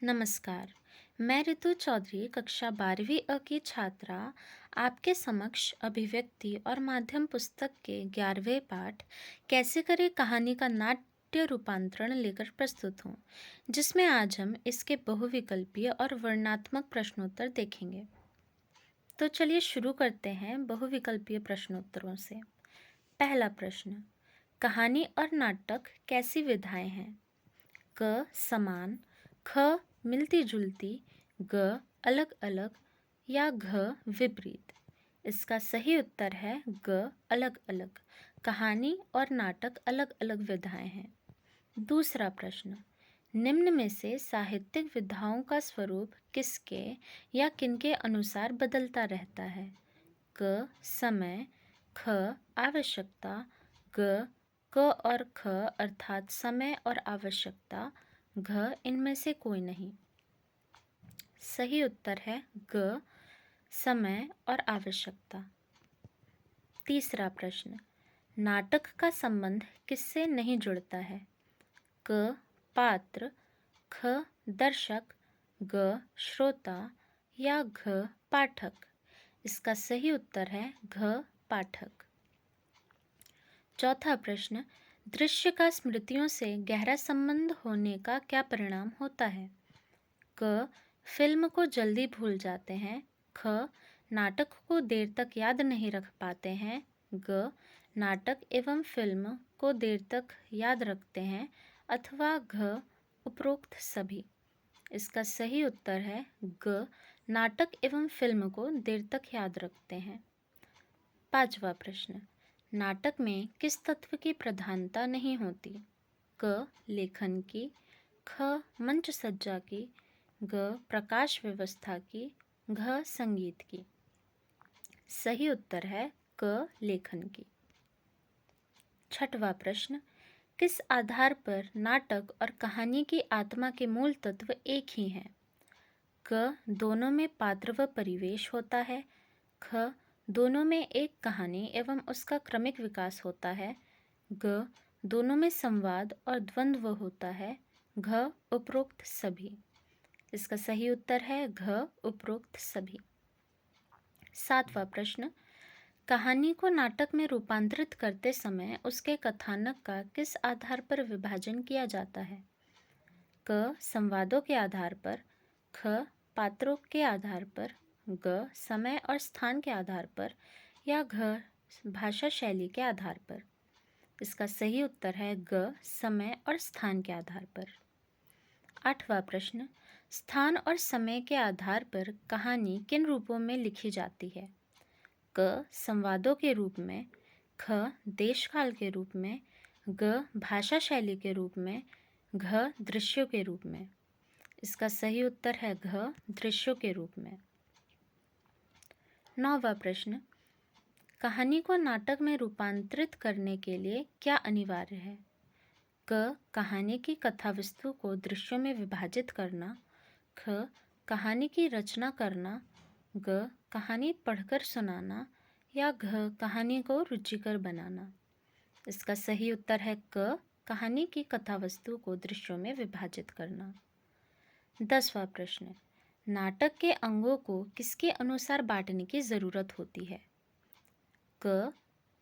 नमस्कार। मैं ऋतु चौधरी कक्षा 12वीं अ की छात्रा आपके समक्ष अभिव्यक्ति और माध्यम पुस्तक के 11वें पाठ कैसे करें कहानी का नाट्य रूपांतरण लेकर प्रस्तुत हूँ, जिसमें आज हम इसके बहुविकल्पीय और वर्णनात्मक प्रश्नोत्तर देखेंगे। तो चलिए शुरू करते हैं बहुविकल्पीय प्रश्नोत्तरों से। पहला प्रश्न, कहानी और नाटक कैसी विधाएं हैं? क समान, ख मिलती जुलती, ग अलग अलग या घ विपरीत। इसका सही उत्तर है ग अलग अलग। कहानी और नाटक अलग अलग विधाएं हैं। दूसरा प्रश्न, निम्न में से साहित्यिक विधाओं का स्वरूप किसके या किनके अनुसार बदलता रहता है? क समय, ख आवश्यकता, ग क और ख अर्थात समय और आवश्यकता, घ इनमें से कोई नहीं। सही उत्तर है ग समय और आवश्यकता। तीसरा प्रश्न, नाटक का संबंध किससे नहीं जुड़ता है? क पात्र, ख दर्शक, ग श्रोता या घ पाठक। इसका सही उत्तर है घ पाठक। चौथा प्रश्न, दृश्य का स्मृतियों से गहरा संबंध होने का क्या परिणाम होता है? क फिल्म को जल्दी भूल जाते हैं, ख नाटक को देर तक याद नहीं रख पाते हैं, ग नाटक एवं फिल्म को देर तक याद रखते हैं, अथवा घ उपरोक्त सभी। इसका सही उत्तर है ग नाटक एवं फिल्म को देर तक याद रखते हैं। पांचवा प्रश्न, नाटक में किस तत्व की प्रधानता नहीं होती? क लेखन की, ख मंच सज्जा की, ग प्रकाश व्यवस्था की, घ संगीत की। सही उत्तर है क लेखन की। छठवां प्रश्न, किस आधार पर नाटक और कहानी की आत्मा के मूल तत्व एक ही हैं? क दोनों में पात्र व परिवेश होता है, ख दोनों में एक कहानी एवं उसका क्रमिक विकास होता है, ग दोनों में संवाद और द्वंद्व होता है, घ उपरोक्त सभी। इसका सही उत्तर है घ उपरोक्त सभी। सातवां प्रश्न, कहानी को नाटक में रूपांतरित करते समय उसके कथानक का किस आधार पर विभाजन किया जाता है? क संवादों के आधार पर, ख पात्रों के आधार पर, ग समय और स्थान के आधार पर या घ भाषा शैली के आधार पर। इसका सही उत्तर है ग समय और स्थान के आधार पर। आठवां प्रश्न, स्थान और समय के आधार पर कहानी किन रूपों में लिखी जाती है? क संवादों के रूप में, ख देशकाल के रूप में, ग भाषा शैली के रूप में, घ दृश्यों के रूप में। इसका सही उत्तर है घ दृश्यों के रूप में। नौवां प्रश्न, कहानी को नाटक में रूपांतरित करने के लिए क्या अनिवार्य है? क कहानी की कथा वस्तु को दृश्यों में विभाजित करना, ख कहानी की रचना करना, ग कहानी पढ़कर सुनाना या घ कहानी को रुचिकर बनाना। इसका सही उत्तर है क कहानी की कथा वस्तु को दृश्यों में विभाजित करना। 10वां प्रश्न, नाटक के अंगों को किसके अनुसार बांटने की जरूरत होती है? क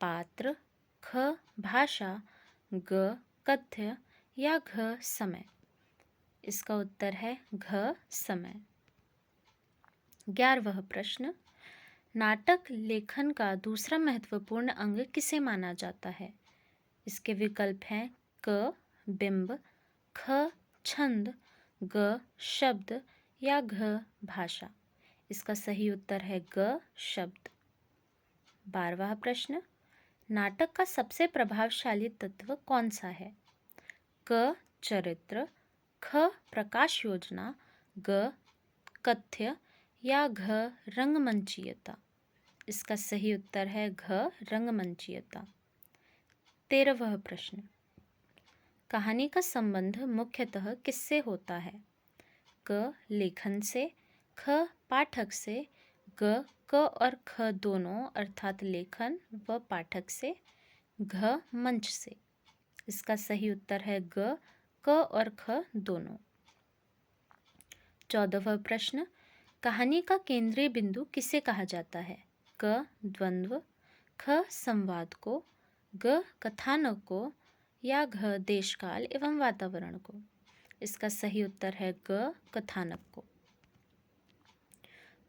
पात्र, ख भाषा, ग कथ्य या घ समय। इसका उत्तर है घ समय। 11वां प्रश्न, नाटक लेखन का दूसरा महत्वपूर्ण अंग किसे माना जाता है? इसके विकल्प हैं क बिंब, ख छंद, ग शब्द या घ भाषा। इसका सही उत्तर है ग शब्द। 12वां प्रश्न, नाटक का सबसे प्रभावशाली तत्व कौन सा है? क चरित्र, ख प्रकाश योजना, ग कथ्य या घ रंगमंचीयता। इसका सही उत्तर है घ रंगमंचीयता। 13वां प्रश्न, कहानी का संबंध मुख्यतः किससे होता है? क लेखन से, ख पाठक से, ग क और ख दोनों अर्थात लेखन व पाठक से, घ मंच से। इसका सही उत्तर है ग क और ख दोनों। 14वां प्रश्न, कहानी का केंद्रीय बिंदु किसे कहा जाता है? क. द्वंद्व, ख. संवाद को, ग. कथानक को, या घ. देशकाल एवं वातावरण को। इसका सही उत्तर है ग. कथानक को।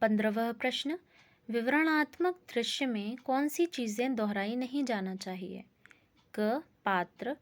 15वां प्रश्न, विवरणात्मक दृश्य में कौन सी चीज़ें दोहराई नहीं जाना चाहिए? क. पात्र,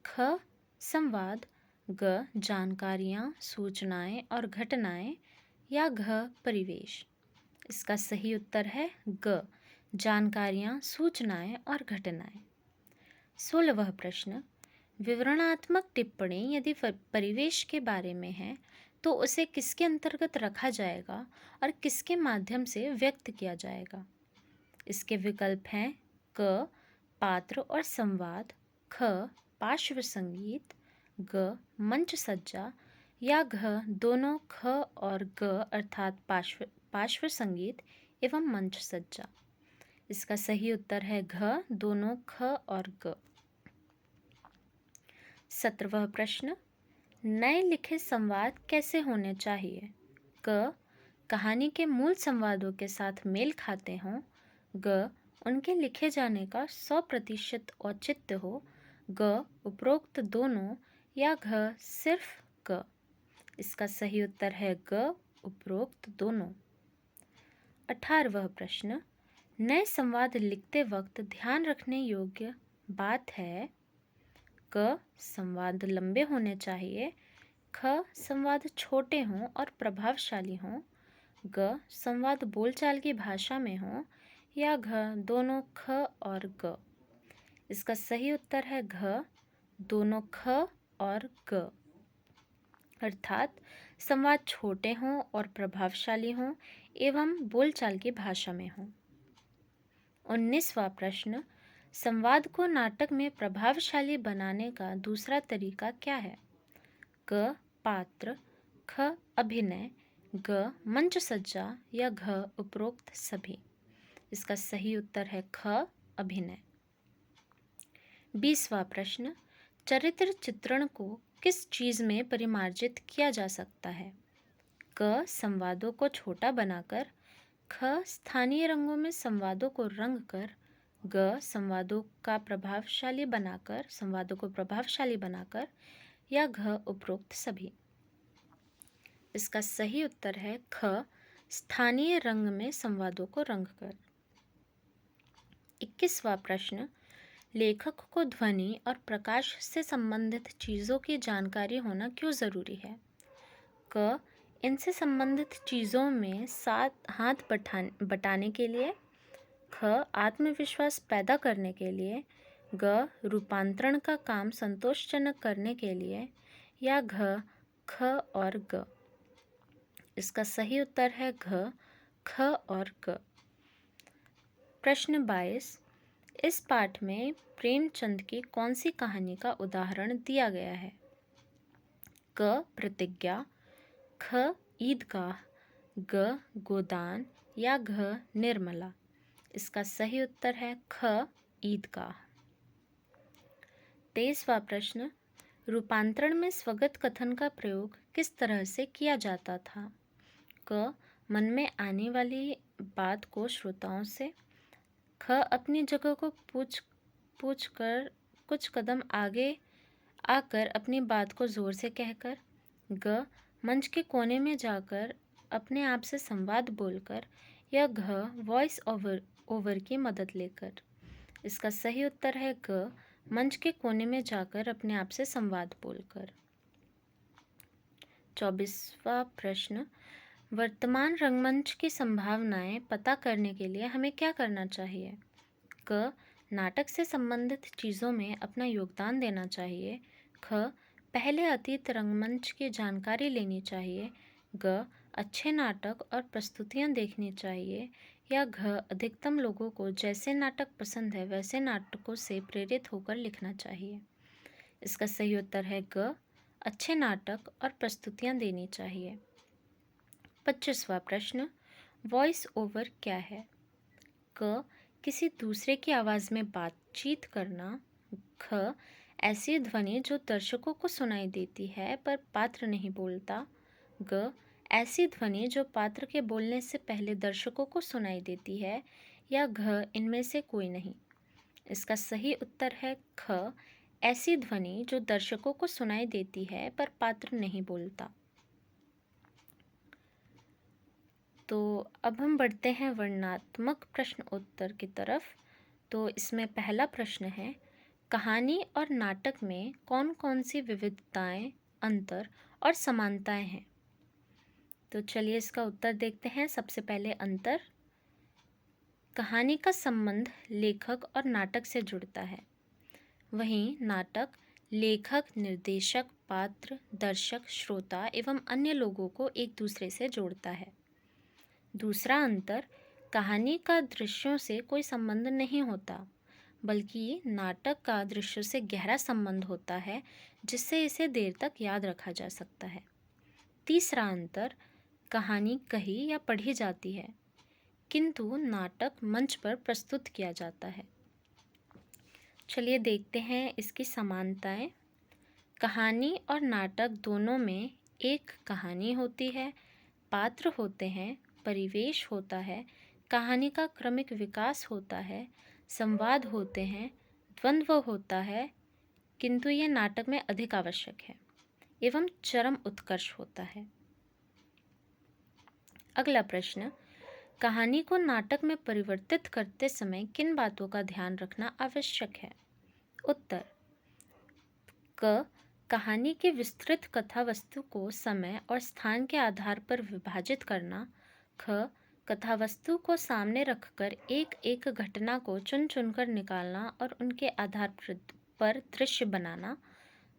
ख. संवाद, ग. जानकारियाँ, सूचनाएं और घटनाएं, या घ. परिवेश। इसका सही उत्तर है ग. जानकारियाँ, सूचनाएं और घटनाएं। 16वां प्रश्न, विवरणात्मक टिप्पणी यदि परिवेश के बारे में है तो उसे किसके अंतर्गत रखा जाएगा और किसके माध्यम से व्यक्त किया जाएगा? इसके विकल्प हैं क. पात्र और संवाद, ख. पार्श्व संगीत, ग. मंच सज्जा, या घ. दोनों ख और ग अर्थात पार्श्व संगीत एवं मंच सज्जा। इसका सही उत्तर है घ. दोनों ख और ग। 17वां प्रश्न, नए लिखे संवाद कैसे होने चाहिए? क. कहानी के मूल संवादों के साथ मेल खाते हों, ग. उनके लिखे जाने का 100% औचित्य हो, ग. उपरोक्त दोनों, या घ. सिर्फ ग। इसका सही उत्तर है ग. उपरोक्त दोनों। 18वां प्रश्न, नए संवाद लिखते वक्त ध्यान रखने योग्य बात है? क. संवाद लंबे होने चाहिए, ख. संवाद छोटे हों और प्रभावशाली हों, ग. संवाद बोलचाल की भाषा में हो, या घ. दोनों ख और ग। इसका सही उत्तर है घ. दोनों ख और ग। अर्थात संवाद छोटे हों और प्रभावशाली हों एवं बोलचाल की भाषा में हों। 19वां प्रश्न, संवाद को नाटक में प्रभावशाली बनाने का दूसरा तरीका क्या है? क. पात्र, ख. अभिनय, ग. मंच सज्जा, या घ. उपरोक्त सभी। इसका सही उत्तर है ख. अभिनय। 20वां प्रश्न, चरित्र चित्रण को किस चीज़ में परिमार्जित किया जा सकता है? क. संवादों को छोटा बनाकर, ख. स्थानीय रंगों में संवादों को रंग कर, ग. संवादों को प्रभावशाली बनाकर, या घ. उपरोक्त सभी। इसका सही उत्तर है ख. स्थानीय रंग में संवादों को रंग कर। 21वां प्रश्न, लेखक को ध्वनि और प्रकाश से संबंधित चीज़ों की जानकारी होना क्यों ज़रूरी है? क. इनसे संबंधित चीज़ों में साथ हाथ बटाने के लिए, ख. आत्मविश्वास पैदा करने के लिए, ग. रूपांतरण का काम संतोषजनक करने के लिए, या घ. ख और ग। इसका सही उत्तर है घ. ख और ग। प्रश्न 22, इस पाठ में प्रेमचंद की कौन सी कहानी का उदाहरण दिया गया है? क. प्रतिज्ञा, ख. ईदगाह, ग. गोदान, या घ. निर्मला। इसका सही उत्तर है ख. ईदगाह। 23वां प्रश्न, रूपांतरण में स्वगत कथन का प्रयोग किस तरह से किया जाता था? क. मन में आने वाली बात को श्रोताओं से, ख. अपनी जगह को पूछ कर कुछ कदम आगे आकर अपनी बात को जोर से कहकर, ग. मंच के कोने में जाकर अपने आप से संवाद बोलकर, या घ. वॉइस ओवर की मदद लेकर। इसका सही उत्तर है ग. मंच के कोने में जाकर अपने आप से संवाद बोलकर। 24वां प्रश्न, वर्तमान रंगमंच की संभावनाएं पता करने के लिए हमें क्या करना चाहिए? क. नाटक से संबंधित चीज़ों में अपना योगदान देना चाहिए, ख. पहले अतीत रंगमंच की जानकारी लेनी चाहिए, ग. अच्छे नाटक और प्रस्तुतियाँ देखनी चाहिए, या घ. अधिकतम लोगों को जैसे नाटक पसंद है वैसे नाटकों से प्रेरित होकर लिखना चाहिए। इसका सही उत्तर है ग. अच्छे नाटक और प्रस्तुतियाँ देनी चाहिए। 25वां प्रश्न, वॉइस ओवर क्या है? क. किसी दूसरे की आवाज़ में बातचीत करना, ख. ऐसी ध्वनि जो दर्शकों को सुनाई देती है पर पात्र नहीं बोलता, ग. ऐसी ध्वनि जो पात्र के बोलने से पहले दर्शकों को सुनाई देती है, या घ, इनमें से कोई नहीं। इसका सही उत्तर है ख, ऐसी ध्वनि जो दर्शकों को सुनाई देती है पर पात्र नहीं बोलता। तो अब हम बढ़ते हैं वर्णनात्मक प्रश्न उत्तर की तरफ। तो इसमें पहला प्रश्न है, कहानी और नाटक में कौन कौन सी विविधताएं, अंतर और समानताएं हैं। तो चलिए इसका उत्तर देखते हैं। सबसे पहले अंतर। कहानी का संबंध लेखक और नाटक से जुड़ता है, वहीं नाटक लेखक, निर्देशक, पात्र, दर्शक, श्रोता एवं अन्य लोगों को एक दूसरे से जोड़ता है। दूसरा अंतर, कहानी का दृश्यों से कोई संबंध नहीं होता, बल्कि नाटक का दृश्य से गहरा संबंध होता है, जिससे इसे देर तक याद रखा जा सकता है। तीसरा अंतर, कहानी कही या पढ़ी जाती है, किंतु नाटक मंच पर प्रस्तुत किया जाता है। चलिए देखते हैं इसकी समानताएं। कहानी और नाटक दोनों में एक कहानी होती है, पात्र होते हैं, परिवेश होता है, कहानी का क्रमिक विकास होता है, संवाद होते हैं, द्वंद्व होता है, किंतु यह नाटक में अधिक आवश्यक है, एवं चरम उत्कर्ष होता है। अगला प्रश्न, कहानी को नाटक में परिवर्तित करते समय किन बातों का ध्यान रखना आवश्यक है। उत्तर। क, कहानी की विस्तृत कथा वस्तु को समय और स्थान के आधार पर विभाजित करना। ख, कथा वस्तु को सामने रखकर एक एक घटना को चुन चुनकर निकालना और उनके आधार पर दृश्य बनाना।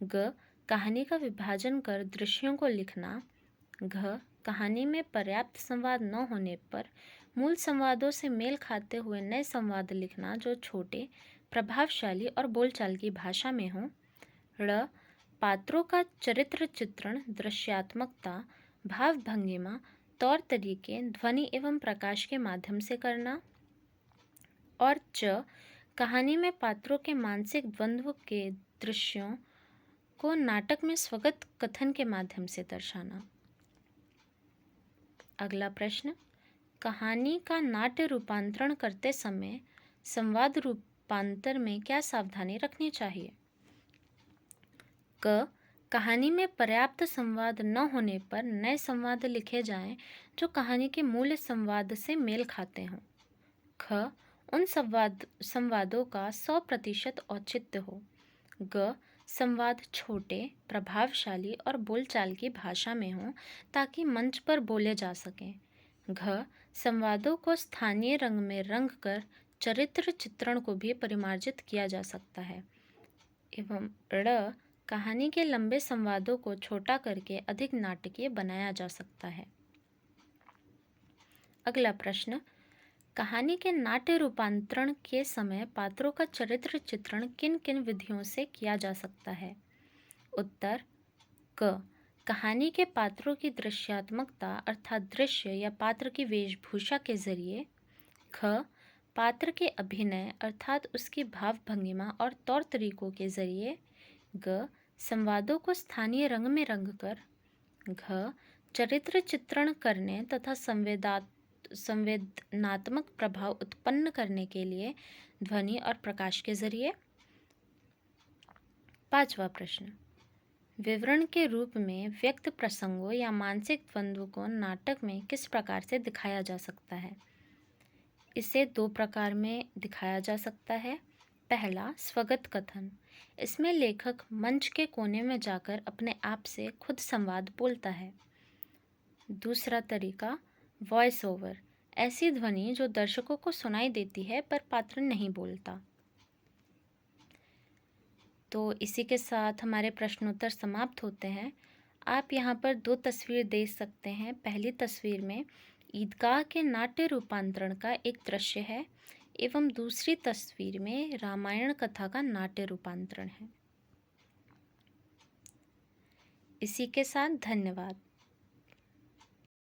ग, कहानी का विभाजन कर दृश्यों को लिखना। घ, कहानी में पर्याप्त संवाद न होने पर मूल संवादों से मेल खाते हुए नए संवाद लिखना, जो छोटे, प्रभावशाली और बोलचाल की भाषा में हों। ड़, पात्रों का चरित्र चित्रण दृश्यात्मकता, भाव भंगिमा, तौर तरीके, ध्वनि एवं प्रकाश के माध्यम से करना। और च, कहानी में पात्रों के मानसिक द्वंद्व के दृश्यों को नाटक में स्वगत कथन के माध्यम से दर्शाना। अगला प्रश्न, कहानी का नाट्य रूपांतरण करते समय संवाद रूपांतर में क्या सावधानी रखनी चाहिए। क, कहानी में पर्याप्त संवाद न होने पर नए संवाद लिखे जाएं, जो कहानी के मूल संवाद से मेल खाते हों। ख, उन संवादों का 100% औचित्य हो। ग, संवाद छोटे, प्रभावशाली और बोलचाल की भाषा में हों, ताकि मंच पर बोले जा सकें। घ, संवादों को स्थानीय रंग में रंग कर चरित्र चित्रण को भी परिमार्जित किया जा सकता है। एवं ड़, कहानी के लंबे संवादों को छोटा करके अधिक नाटकीय बनाया जा सकता है। अगला प्रश्न, कहानी के नाट्य रूपांतरण के समय पात्रों का चरित्र चित्रण किन किन विधियों से किया जा सकता है। उत्तर। क, कहानी के पात्रों की दृश्यात्मकता अर्थात दृश्य या पात्र की वेशभूषा के जरिए। ख, पात्र के अभिनय अर्थात उसकी भाव भंगिमा और तौर तरीकों के जरिए। ग, संवादों को स्थानीय रंग में रंग कर। घ, चरित्र चित्रण करने तथा संवेदनात्मक प्रभाव उत्पन्न करने के लिए ध्वनि और प्रकाश के जरिए। पांचवा प्रश्न, विवरण के रूप में व्यक्त प्रसंगों या मानसिक द्वंद्व को नाटक में किस प्रकार से दिखाया जा सकता है। इसे 2 प्रकार में दिखाया जा सकता है। पहला, स्वगत कथन। इसमें लेखक मंच के कोने में जाकर अपने आप से खुद संवाद बोलता है। दूसरा तरीका, वॉइस ओवर। ऐसी ध्वनि जो दर्शकों को सुनाई देती है पर पात्र नहीं बोलता। तो इसी के साथ हमारे प्रश्नोत्तर समाप्त होते हैं। आप यहाँ पर 2 तस्वीर देख सकते हैं। पहली तस्वीर में ईदगाह के नाट्य रूपांतरण का एक दृश्य है एवं दूसरी तस्वीर में रामायण कथा का नाट्य रूपांतरण है। इसी के साथ धन्यवाद।